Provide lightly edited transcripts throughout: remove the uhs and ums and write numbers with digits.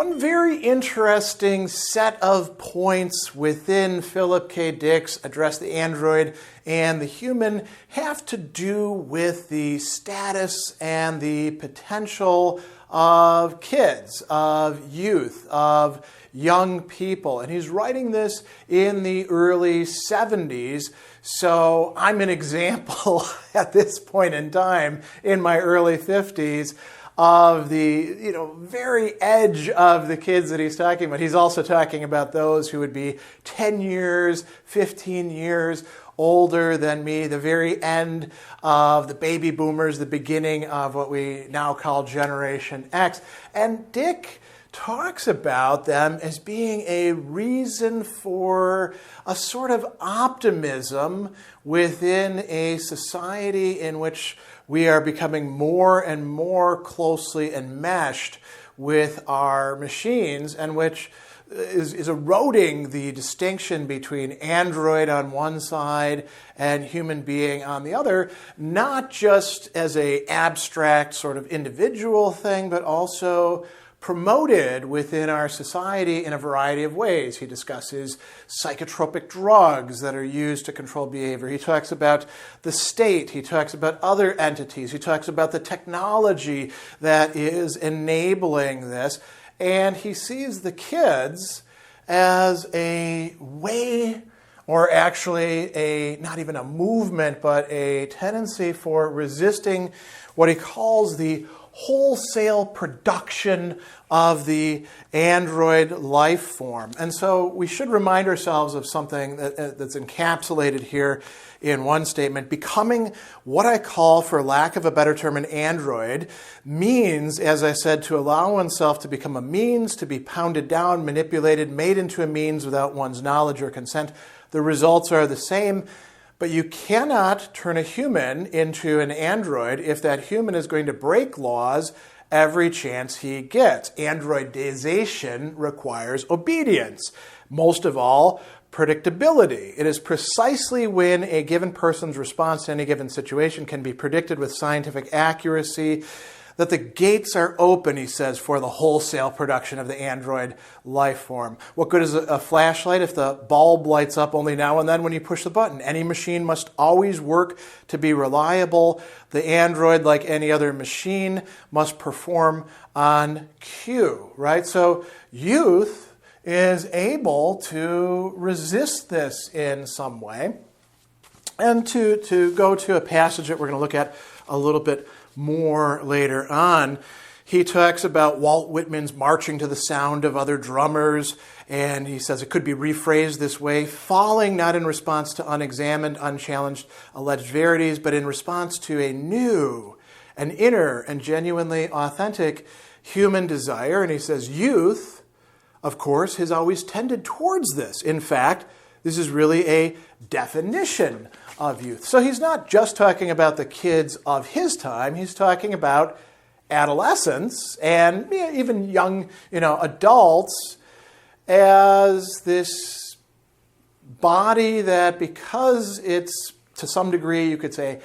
One very interesting set of points within Philip K. Dick's Address the Android and the Human have to do with the status and the potential of kids, of youth, of young people. And he's writing this in the early 70s. So I'm an example at this point in time in my early 50s of the very edge of the kids that he's talking about. He's also talking about those who would be 10 years, 15 years older than me, the very end of the baby boomers, the beginning of what we now call Generation X. And Dick talks about them as being a reason for a sort of optimism within a society in which we are becoming more and more closely enmeshed with our machines, and which is eroding the distinction between android on one side and human being on the other, not just as an abstract sort of individual thing, but also promoted within our society in a variety of ways. He discusses psychotropic drugs that are used to control behavior. He talks about the state. He talks about other entities. He talks about the technology that is enabling this. And he sees the kids as a way, or actually not even a movement, but a tendency for resisting what he calls the wholesale production of the android life form. And so we should remind ourselves of something that's encapsulated here in one statement. Becoming what I call, for lack of a better term, an android means, as I said, to allow oneself to become a means, to be pounded down, manipulated, made into a means without one's knowledge or consent. The results are the same. But you cannot turn a human into an android if that human is going to break laws every chance he gets. Androidization requires obedience. Most of all, predictability. It is precisely when a given person's response to any given situation can be predicted with scientific accuracy that the gates are open, he says, for the wholesale production of the android life form. What good is a flashlight if the bulb lights up only now and then when you push the button? Any machine must always work to be reliable. The android, like any other machine, must perform on cue, right? So youth is able to resist this in some way. And to go to a passage that we're going to look at a little bit more later on, he talks about Walt Whitman's marching to the sound of other drummers, and he says it could be rephrased this way: falling not in response to unexamined, unchallenged alleged verities, but in response to a new, an inner, and genuinely authentic human desire. And he says youth, of course, has always tended towards this. In fact, this is really a definition of youth. So he's not just talking about the kids of his time. He's talking about adolescents and even young, adults as this body that, because it's to some degree, you could say,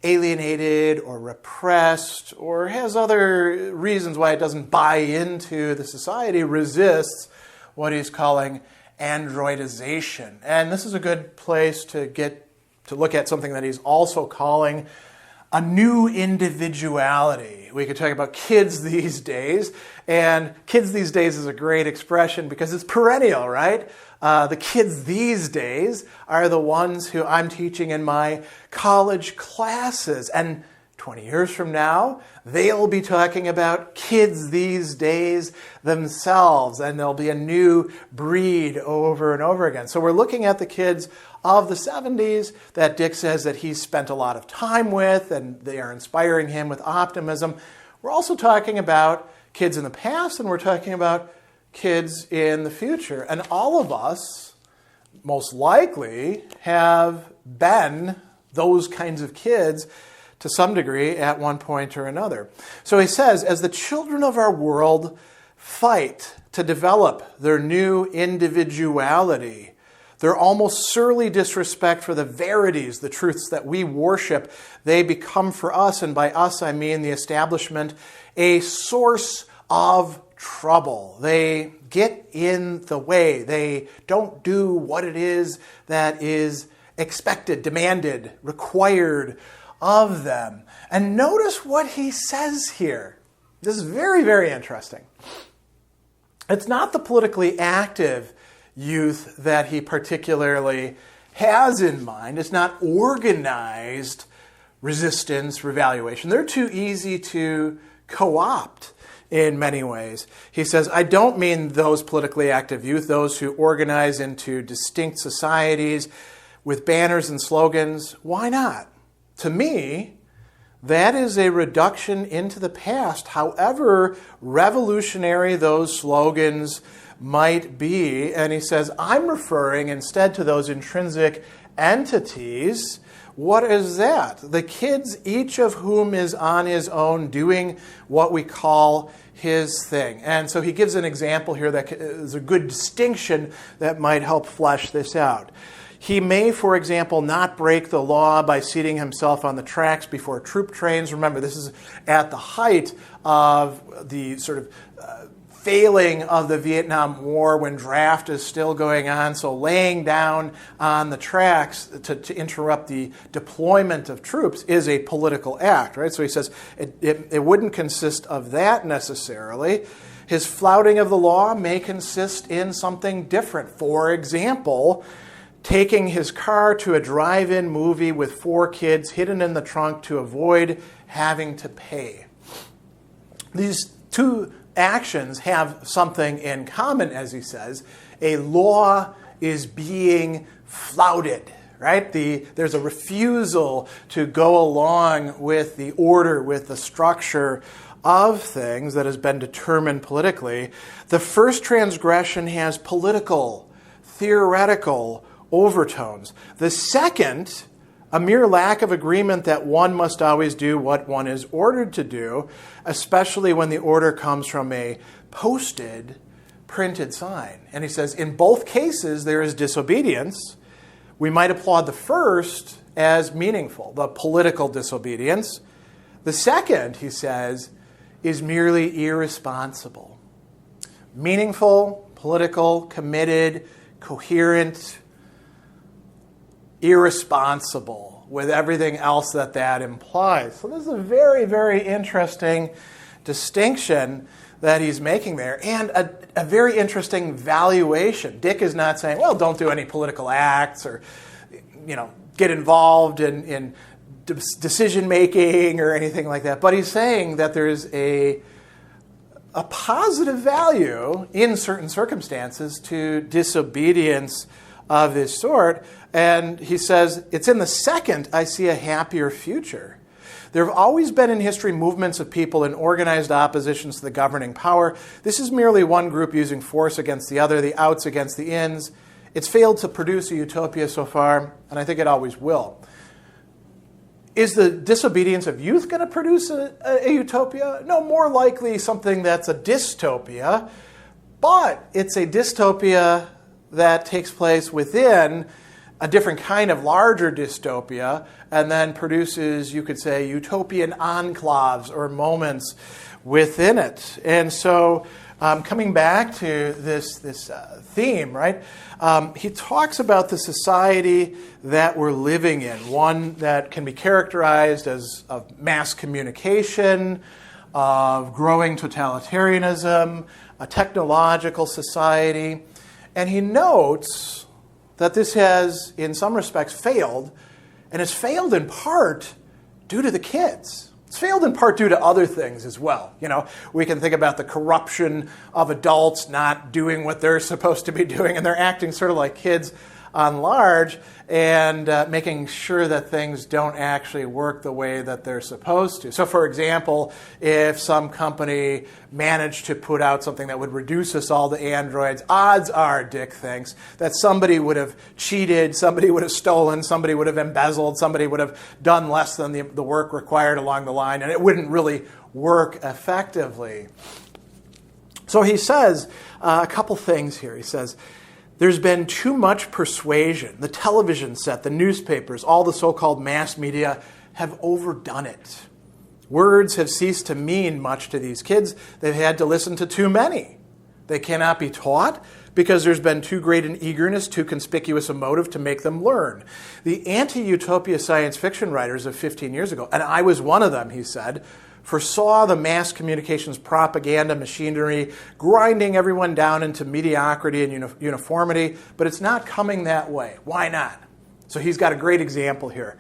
alienated or repressed or has other reasons why it doesn't buy into the society, resists what he's calling androidization. And this is a good place to look at something that he's also calling a new individuality. We could talk about kids these days, and kids these days is a great expression because it's perennial, right? The kids these days are the ones who I'm teaching in my college classes, and 20 years from now, they'll be talking about kids these days themselves, and there'll be a new breed over and over again. So we're looking at the kids of the 70s that Dick says that he's spent a lot of time with, and they are inspiring him with optimism. We're also talking about kids in the past, and we're talking about kids in the future. And all of us, most likely, have been those kinds of kids to some degree at one point or another. So he says, as the children of our world fight to develop their new individuality, their almost surly disrespect for the verities, the truths that we worship, they become for us, and by us I mean the establishment, a source of trouble. They get in the way. They don't do what it is that is expected, demanded, required of them. And notice what he says here. This is very, very interesting. It's not the politically active youth that he particularly has in mind. It's not organized resistance, revaluation. They're too easy to co-opt in many ways. He says, I don't mean those politically active youth, those who organize into distinct societies with banners and slogans. Why not? To me, that is a reduction into the past, however revolutionary those slogans might be. And he says, I'm referring instead to those intrinsic entities. What is that? The kids, each of whom is on his own doing what we call his thing. And so he gives an example here that is a good distinction that might help flesh this out. He may, for example, not break the law by seating himself on the tracks before troop trains. Remember, this is at the height of the sort of failing of the Vietnam War when draft is still going on. So laying down on the tracks to interrupt the deployment of troops is a political act, right? So he says it wouldn't consist of that necessarily. His flouting of the law may consist in something different. For example, taking his car to a drive-in movie with 4 kids hidden in the trunk to avoid having to pay. These two actions have something in common, as he says. A law is being flouted, right? There's a refusal to go along with the order, with the structure of things that has been determined politically. The first transgression has political, theoretical overtones. The second, a mere lack of agreement that one must always do what one is ordered to do, especially when the order comes from a posted, printed sign. And he says, in both cases, there is disobedience. We might applaud the first as meaningful, the political disobedience. The second, he says, is merely irresponsible. Meaningful, political, committed, coherent, irresponsible with everything else that implies. So this is a very, very interesting distinction that he's making there, and a very interesting valuation. Dick is not saying, well, don't do any political acts or, get involved in decision-making or anything like that. But he's saying that there is a positive value in certain circumstances to disobedience of this sort. And he says, it's in the second I see a happier future. There have always been in history movements of people in organized oppositions to the governing power. This is merely one group using force against the other, the outs against the ins. It's failed to produce a utopia so far, and I think it always will. Is the disobedience of youth going to produce a utopia? No, more likely something that's a dystopia, but it's a dystopia that takes place within a different kind of larger dystopia and then produces, you could say, utopian enclaves or moments within it. And so coming back to this theme, right, he talks about the society that we're living in, one that can be characterized as of mass communication, of growing totalitarianism, a technological society. And he notes that this has, in some respects, failed, and it's failed in part due to the kids. It's failed in part due to other things as well. We can think about the corruption of adults not doing what they're supposed to be doing, and they're acting sort of like kids on large, and making sure that things don't actually work the way that they're supposed to. So, for example, if some company managed to put out something that would reduce us all to androids, odds are, Dick thinks, that somebody would have cheated, somebody would have stolen, somebody would have embezzled, somebody would have done less than the work required along the line, and it wouldn't really work effectively. So he says a couple things here. He says, there's been too much persuasion. The television set, the newspapers, all the so-called mass media have overdone it. Words have ceased to mean much to these kids. They've had to listen to too many. They cannot be taught because there's been too great an eagerness, too conspicuous a motive to make them learn. The anti-utopia science fiction writers of 15 years ago, and I was one of them, he said, foresaw the mass communications propaganda machinery grinding everyone down into mediocrity and uniformity, but it's not coming that way. Why not? So he's got a great example here.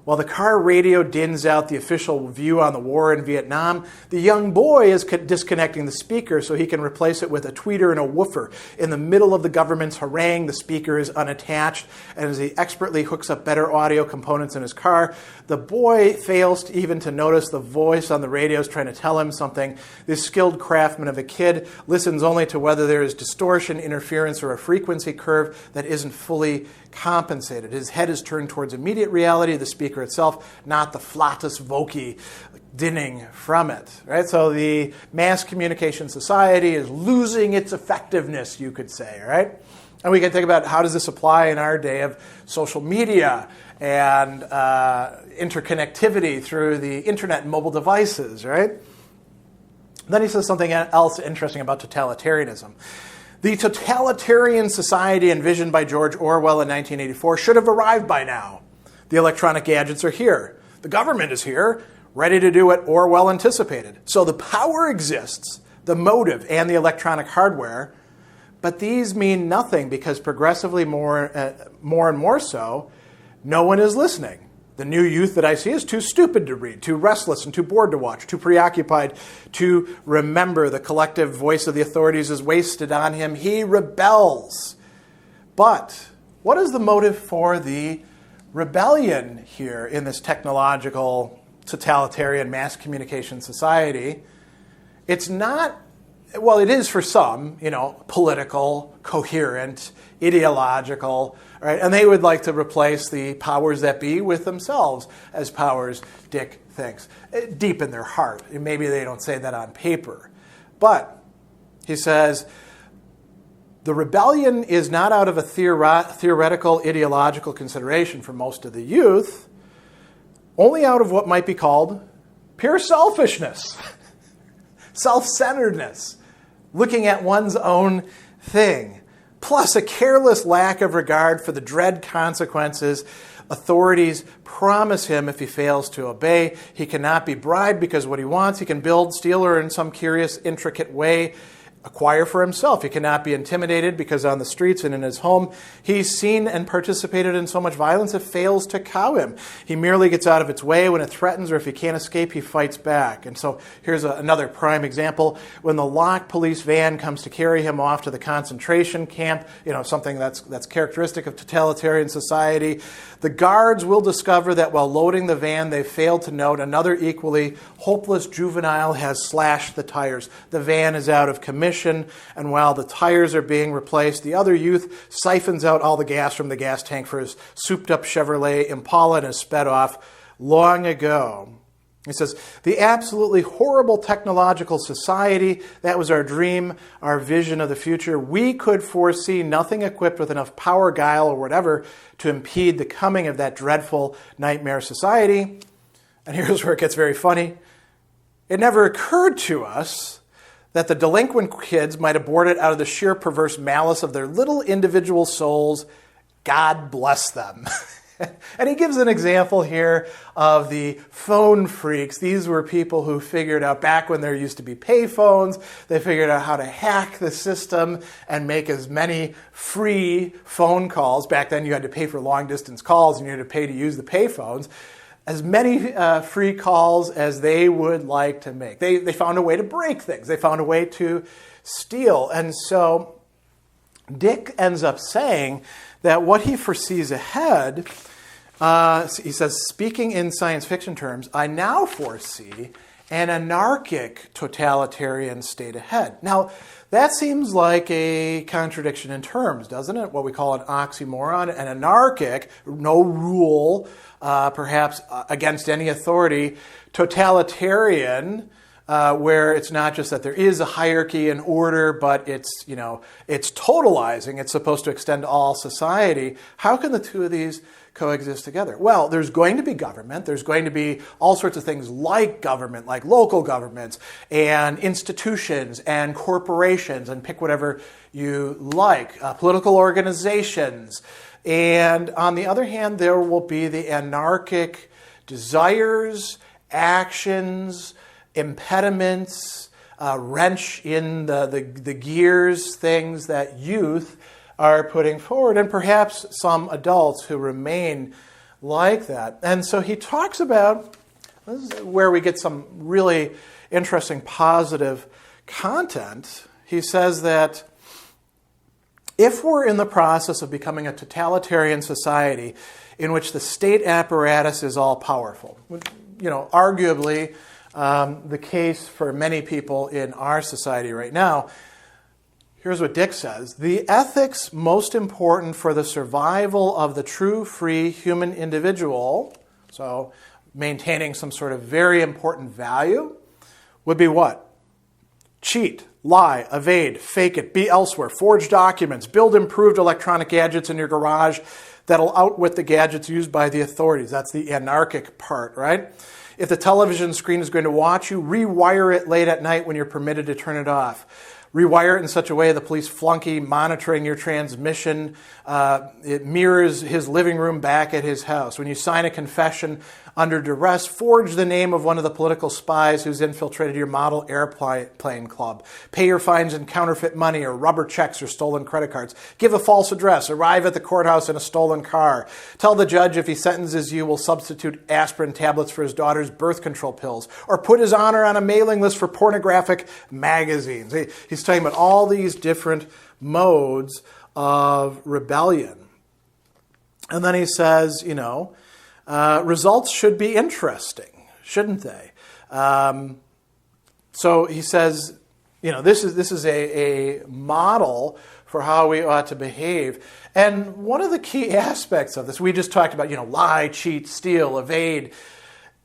While the car radio dins out the official view on the war in Vietnam, the young boy is disconnecting the speaker so he can replace it with a tweeter and a woofer. In the middle of the government's harangue, the speaker is unattached, and as he expertly hooks up better audio components in his car, the boy fails even to notice the voice on the radio is trying to tell him something. This skilled craftsman of a kid listens only to whether there is distortion, interference, or a frequency curve that isn't fully compensated. His head is turned towards immediate reality, the speaker itself, not the flatus voci dinning from it. Right? So the mass communication society is losing its effectiveness, you could say. Right? And we can think about how does this apply in our day of social media and interconnectivity through the internet and mobile devices. Right? Then he says something else interesting about totalitarianism. The totalitarian society envisioned by George Orwell in 1984 should have arrived by now. The electronic gadgets are here. The government is here, ready to do what Orwell anticipated. So the power exists, the motive, and the electronic hardware, but these mean nothing because progressively more and more so, no one is listening. The new youth that I see is too stupid to read, too restless and too bored to watch, too preoccupied to remember. The collective voice of the authorities is wasted on him. He rebels. But what is the motive for the rebellion here in this technological, totalitarian mass communication society? It's not, well, it is for some, political, coherent, ideological, right? And they would like to replace the powers that be with themselves as powers, Dick thinks, deep in their heart. Maybe they don't say that on paper. But he says, the rebellion is not out of a theoretical, ideological consideration for most of the youth, only out of what might be called pure selfishness, self-centeredness, looking at one's own thing, plus a careless lack of regard for the dread consequences authorities promise him if he fails to obey. He cannot be bribed because what he wants he can build, steal, or in some curious, intricate way acquire for himself. He cannot be intimidated because on the streets and in his home, he's seen and participated in so much violence it fails to cow him. He merely gets out of its way when it threatens, or if he can't escape, he fights back. And so here's another prime example. When the locked police van comes to carry him off to the concentration camp, something that's characteristic of totalitarian society, the guards will discover that while loading the van, they failed to note another equally hopeless juvenile has slashed the tires. The van is out of commission, and while the tires are being replaced, the other youth siphons out all the gas from the gas tank for his souped-up Chevrolet Impala and is sped off long ago. He says, the absolutely horrible technological society, that was our dream, our vision of the future. We could foresee nothing equipped with enough power, guile, or whatever to impede the coming of that dreadful nightmare society. And here's where it gets very funny. It never occurred to us that the delinquent kids might abort it out of the sheer perverse malice of their little individual souls. God bless them. And he gives an example here of the phone freaks. These were people who figured out, back when there used to be pay phones, they figured out how to hack the system and make as many free phone calls. Back then you had to pay for long distance calls and you had to pay to use the pay phones. As many free calls as they would like to make. They found a way to break things. They found a way to steal. And so Dick ends up saying that what he foresees ahead, he says, speaking in science fiction terms, I now foresee an anarchic totalitarian state ahead. Now, that seems like a contradiction in terms, doesn't it? What we call an oxymoron. An anarchic, no rule, perhaps against any authority. Totalitarian, where it's not just that there is a hierarchy and order, but it's totalizing. It's supposed to extend to all society. How can the two of these coexist together? Well, there's going to be government. There's going to be all sorts of things like government, like local governments and institutions and corporations, and pick whatever you like, political organizations. And on the other hand, there will be the anarchic desires, actions, impediments, wrench in the gears, things that youth are putting forward, and perhaps some adults who remain like that. And so he talks about, this is where we get some really interesting positive content. He says that if we're in the process of becoming a totalitarian society in which the state apparatus is all powerful, arguably the case for many people in our society right now, here's what Dick says: the ethics most important for the survival of the true, free human individual, so maintaining some sort of very important value, would be what? Cheat, lie, evade, fake it, be elsewhere, forge documents, build improved electronic gadgets in your garage that'll outwit the gadgets used by the authorities. That's the anarchic part, right? If the television screen is going to watch you, rewire it late at night when you're permitted to turn it off. Rewire it in such a way the police flunky monitoring your transmission, it mirrors his living room back at his house. When you sign a confession under duress, forge the name of one of the political spies who's infiltrated your model airplane club. Pay your fines in counterfeit money or rubber checks or stolen credit cards. Give a false address. Arrive at the courthouse in a stolen car. Tell the judge if he sentences you will substitute aspirin tablets for his daughter's birth control pills, or put his honor on a mailing list for pornographic magazines. He's talking about all these different modes of rebellion. And then he says, results should be interesting, shouldn't they? So he says, this is a model for how we ought to behave. And one of the key aspects of this, we just talked about, lie, cheat, steal, evade,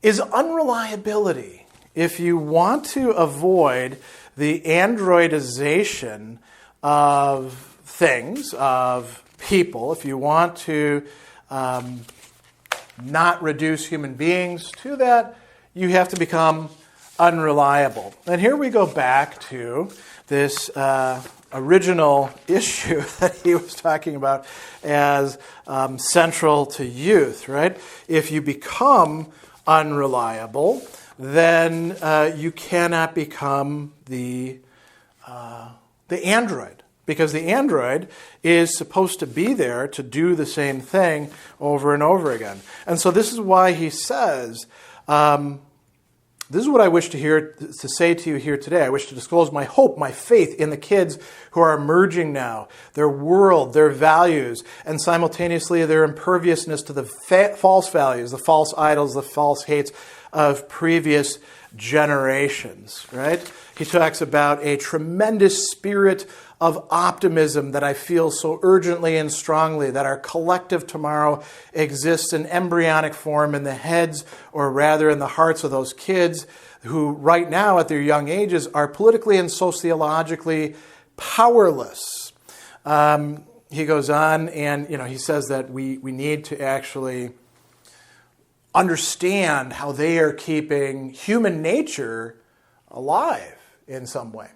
is unreliability. If you want to avoid the androidization of things, of people, if you want to not reduce human beings to that, you have to become unreliable. And here we go back to this original issue that he was talking about as central to youth, right? If you become unreliable, then you cannot become the android, because the android is supposed to be there to do the same thing over and over again. And so this is why he says, this is what I wish to say to you here today. I wish to disclose my hope, my faith in the kids who are emerging now, their world, their values, and simultaneously their imperviousness to the false values, the false idols, the false hates of previous generations, right? He talks about a tremendous spirit of optimism that I feel so urgently and strongly, that our collective tomorrow exists in embryonic form in the heads, or rather in the hearts of those kids who right now at their young ages are politically and sociologically powerless. He goes on and he says that we need to actually understand how they are keeping human nature alive in some way.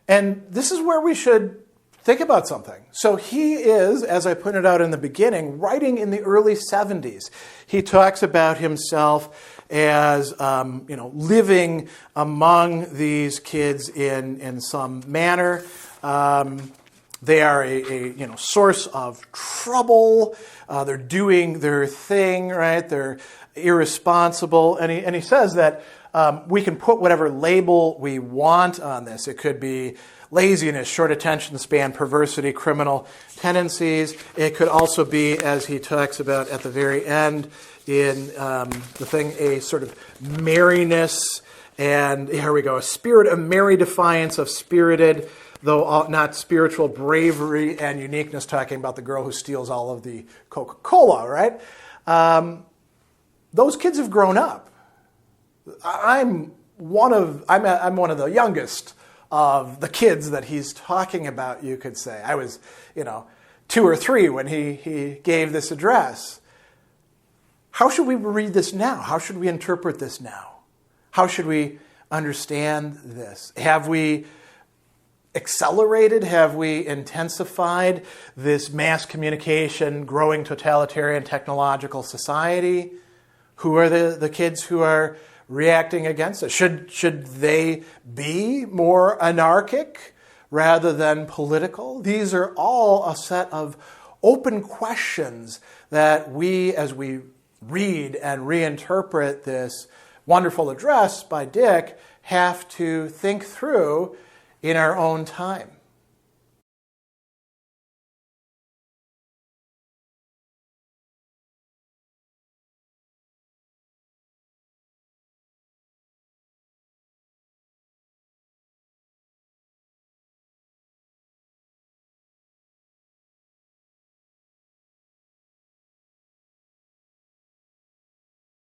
And this is where we should think about something. So he is, as I pointed out in the beginning, writing in the early 70s. He talks about himself as living among these kids in some manner. They are a source of trouble. They're doing their thing, right? They're irresponsible. And he says that we can put whatever label we want on this. It could be laziness, short attention span, perversity, criminal tendencies. It could also be, as he talks about at the very end in the thing, a sort of merriness. And here we go, a spirit of merry defiance, of spirited, though not spiritual bravery and uniqueness, talking about the girl who steals all of the Coca-Cola, right? Those kids have grown up. I'm I'm one of the youngest of the kids that he's talking about, you could say. I was, 2 or 3 when he gave this address. How should we read this now? How should we interpret this now? How should we understand this? Have we accelerated? Have we intensified this mass communication, growing totalitarian technological society? Who are the kids who are reacting against it? Should they be more anarchic rather than political? These are all a set of open questions that we, as we read and reinterpret this wonderful address by Dick, have to think through in our own time.